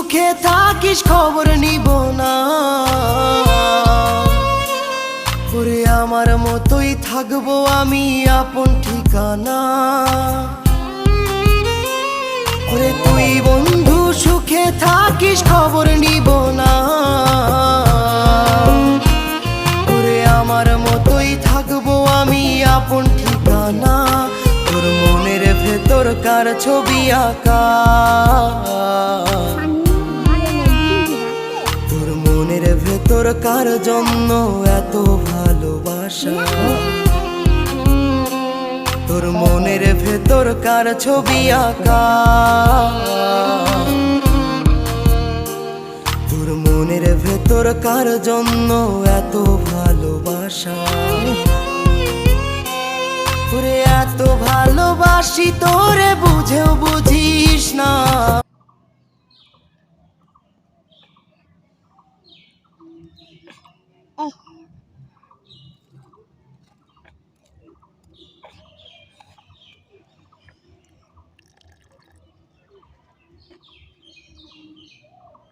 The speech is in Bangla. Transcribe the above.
সুখে থাকিস খবর নিব না, ওরে আমার মতোই থাকবো আমি আপন ঠিকানা। ওরে তুই বন্ধু সুখে থাকিস খবর নিব না, ওরে আমার মতোই থাকবো আমি আপন ঠিকানা। তোর মনের ভেতর কার ছবি আঁকা, তোর মনের ভেতর কার জন্য এত ভালোবাসা, তোর মনের ভেতর কার ছবি আঁকা, তোর মনের ভেতর কার জন্য এত ভালোবাসা। তোরে এত ভালোবাসি তোরে বুঝেও বুঝিস না,